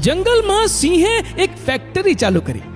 જંગલમાં સિંહે એક ફેક્ટરી ચાલુ કરી.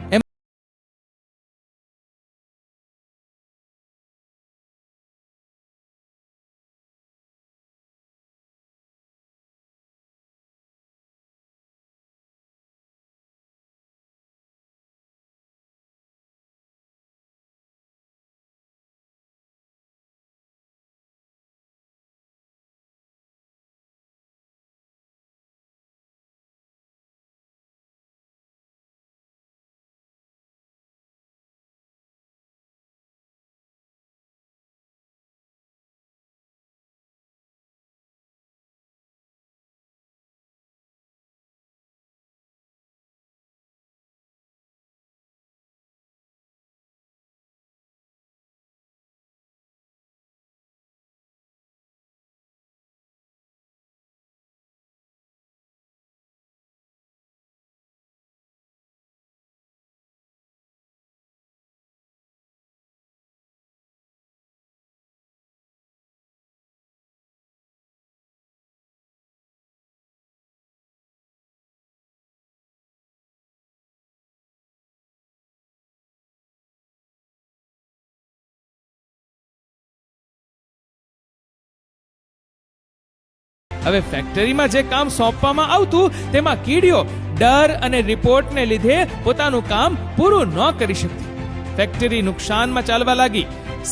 હવે ફેક્ટરીમાં જે કામ સોંપવામાં આવતું તેમાં કીડીઓ ડર અને રિપોર્ટને લીધે પોતાનું કામ પૂરું ન કરી શકતી. ફેક્ટરી નુકસાનમાં ચાલવા લાગી.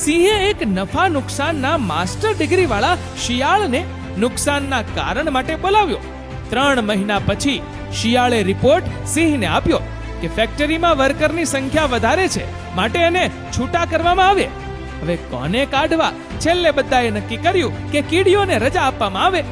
સિંહે એક નફા નુકસાનના માસ્ટર ડિગ્રી વાળા શિયાળને નુકસાનના કારણ માટે બોલાવ્યો. 3 મહિના પછી શિયાળે રિપોર્ટ સિંહને આપ્યો કે ફેક્ટરીમાં વર્કરની સંખ્યા વધારે છે, માટે એને છૂટા કરવામાં આવે. હવે કોને કાઢવા? છેલ્લે બધાએ નક્કી કર્યું કે કીડીઓને રજા આપવામાં આવે.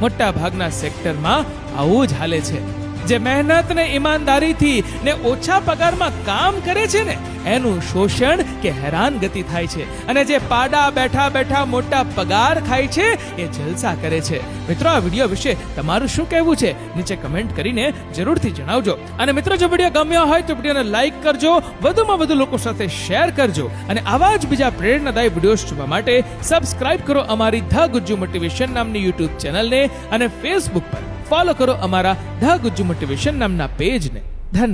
મોટા ભાગના સેક્ટરમાં આવું જ હાલે છે. જે મહેનત ને ઈમાનદારીથી ને ઓછા પગારમાં કામ કરે છે ને એનું શોષણ કે હેરાનગતિ થાય છે, અને જે પાડા બેઠા બેઠા મોટા પગાર ખાય છે એ જલસા કરે છે. મિત્રો, આ વિડીયો વિશે તમારું શું કહેવું છે નીચે કમેન્ટ કરીને જરૂરથી જણાવજો. અને મિત્રો, જો વિડીયો ગમ્યો હોય તો વિડીયોને લાઈક કરજો, વધુમાં વધુ લોકો સાથે શેર કરજો, અને આવા જ બીજા પ્રેરણાદાયી વિડીયોઝ જોવા માટે સબસ્ક્રાઇબ કરો અમારી ધ ગુજ્જુ મોટિવેશન નામની યુટ્યુબ ચેનલને, અને ફેસબુક પર ફોલો કરો અમારા ધ ગુજ્જુ મોટિવેશન નામના પેજને. ધન્યવાદ.